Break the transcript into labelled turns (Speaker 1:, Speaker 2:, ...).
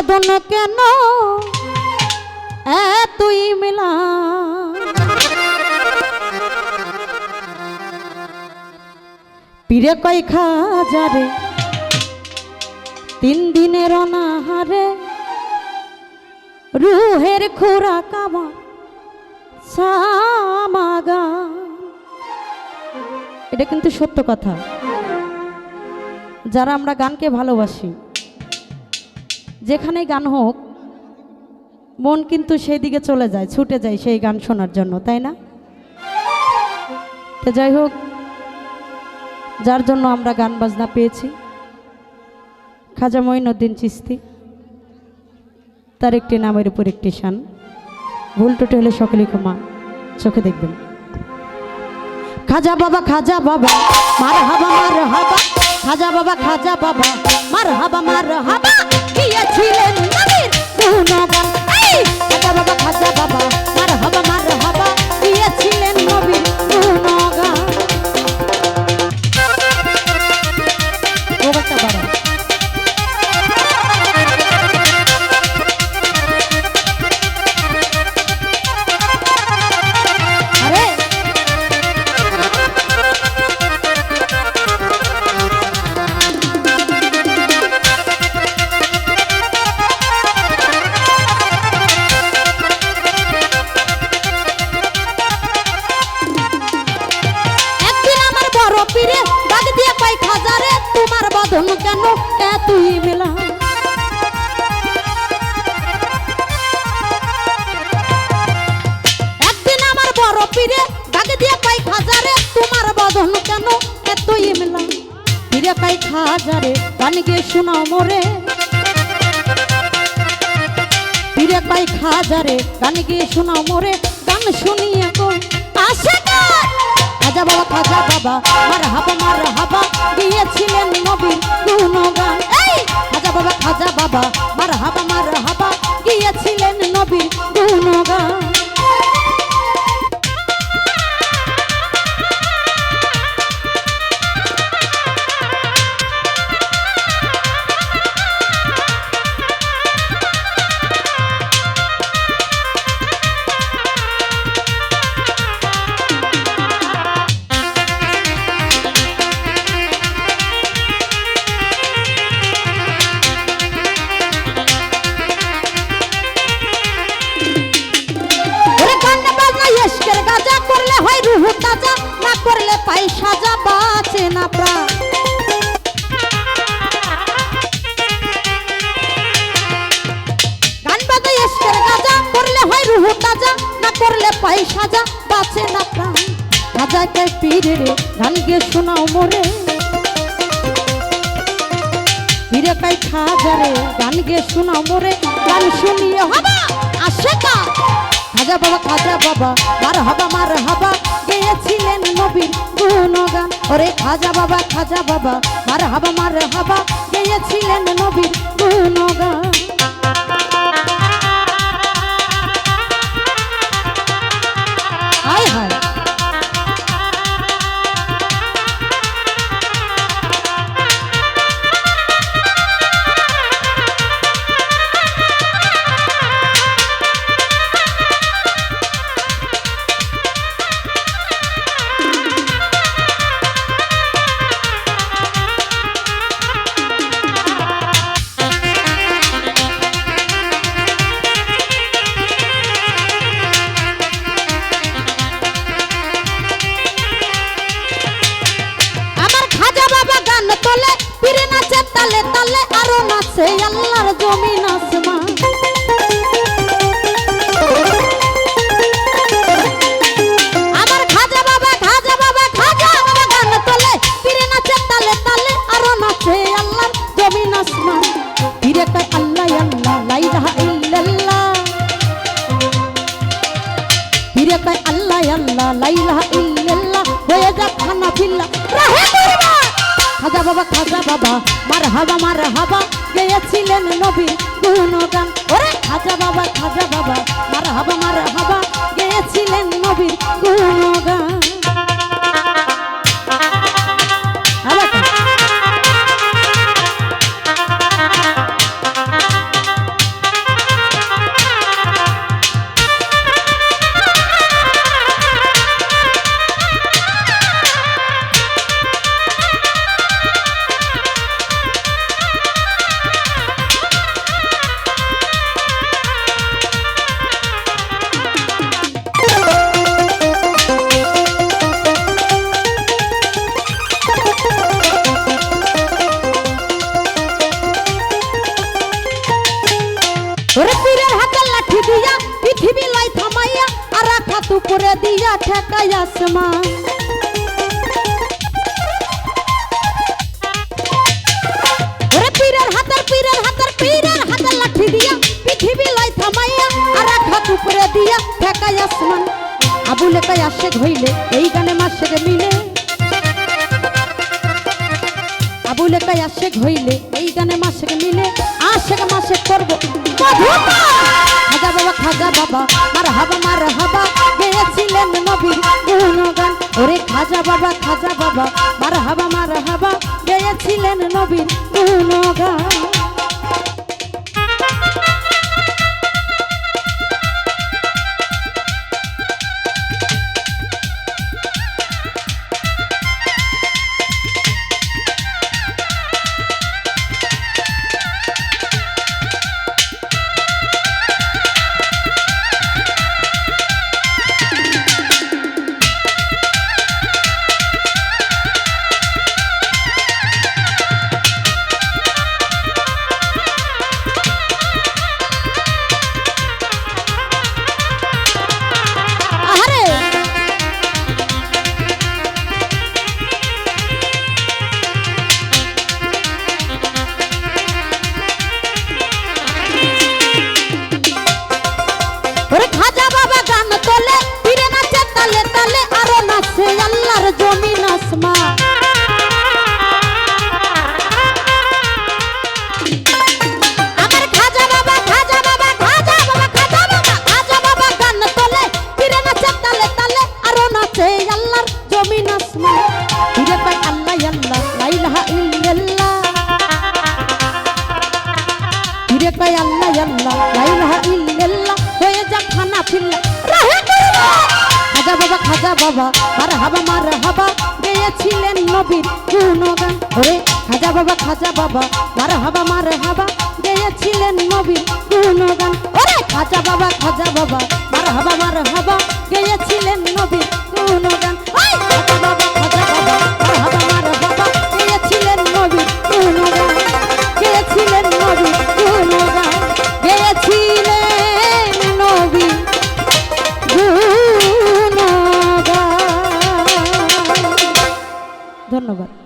Speaker 1: বাঁধন কেন এতই মেলা পীরে কয় খাজারে 3 দিনের অনাহারে রুহের খোরাক আমার সামাগা। এটা কিন্তু সত্য কথা। যারা আমরা গানকে ভালোবাসি, যেখানে গান হোক মন কিন্তু সেই দিকে চলে যায়, ছুটে যায় সেই গান শোনার জন্য, তাই না? তো যাই হোক, যার জন্য আমরা গান বাজনা পেয়েছি, খাজা মঈনুদ্দিন চিশতি, তার একটি নামের উপর একটি শান। ভুল টুটে হলে সকলেই ক্ষমা চোখে দেখবেন। খাজা বাবা মারহাবা মারহাবা, খাজা বাবা মারহাবা মারহাবা, গিয়েছিলেন নবীর গুণগান। খাজা বাবা মারহাবা মারহাবা, গিয়েছিলেন নবীর গুণগান। ওটা বাড়া কেন এতই মেলা। একদিন আমার বড় পীরে বাগে দিয়ে পাই খাজারে, তোমার বদন কেন এতই মেলা। পীরে পাই খাজারে গান গিয়ে শোনাও মোরে, পীরে পাই খাজারে গান গিয়ে শোনাও মোরে। গান শুনিয়ে কই আসে খাজা বাবা মারহাবা গিয়েছিলেন নবীর গুণগান। খাজা বাবা মারহাবা গিয়েছিলেন নবীর গুণগান। তাজা না করলে পাই সাজা, বাঁচে না প্রাণ। গান বাজাই এসকের গাজা করলে হয় রুহু তাজা, না করলে পাই সাজা, বাঁচে না প্রাণ। খাজাকে পীরে রে গান গিয়ে শোনাও মোরে, পীরে কাই খাজারে গান গিয়ে শোনাও মোরে। গান শুনিয়ে হবা আসে কা খাজা বাবা মারহাবা গেয়েছিলেন নবীর গুণগান। ওরে খাজা বাবা মারহাবা গেয়েছিলেন নবীর গুণগান। হায় হায় তালে তালে আরো নাচে আল্লাহর জমিন আসমান। আমার খাজা বাবা গান তোলে, পীরে নাচে তালে তালে আরো নাচে আল্লাহর জমিন আসমান। পীরে কয় আল্লাহ আল্লাহ লা ইলাহা ইল্লাল্লাহ, পীরে কয় আল্লাহ আল্লাহ লা ইলাহা ইল্লাল্লাহ, হয়ে যাক খানা ফিল্লা রাহে কুরবান। খাজা বাবা মারহাবা গেয়েছিলেন নবীর গুণগান। ওরে খাজা বাবা মারহাবা গেয়েছিলেন নবীর গুণগান। হাত উপরে দিয়া ঠেকাই আসমান ওরে পীরের হাতের লাঠি দিয়া পৃথিবী লাই থামাইয়া আর এক হাত উপরে দিয়া ঠেকাই আসমান আবুলে কাই আশেক হইলে এই গানে মাসেকে মিলে আবুলে কাই আশেক হইলে এই গানে মাসেকে মিলে মাসে করবো খাজা বাবা মার হাবা গেয়েছিলেন নবীর গুণগান ওরে খাজা বাবা মার হাবা গেয়েছিলেন নবীর গুণগান জমিন আসমা আমার খাজা বাবা গান তোলে ফিরে নাচে তালে তালে আরো নাচে আল্লাহর জমিন আসমা ফিরে পাই আল্লাহ লা ইলাহা ইল্লাল্লাহ ফিরে পাই আল্লাহ লা ইলাহা ইল্লাল্লাহ হয়ে যা খানা ফিল্লা খাজা বাবা মার হাবা গেয়েছিলেন নবীর গুণগান ওরে খাজা বাবা মার হাবা গেয়েছিলেন নবীর গুণগান ওরে খাজা বাবা মার হাবা গেয়েছিলেন নবীর গুণগান ওই খাজা বাবা মার হাবা গেয়েছিলেন নবীর গুণগান গেয়েছিলেন নবীর গুণগান গেয়েছিলেন নবীর ধন্যবাদ।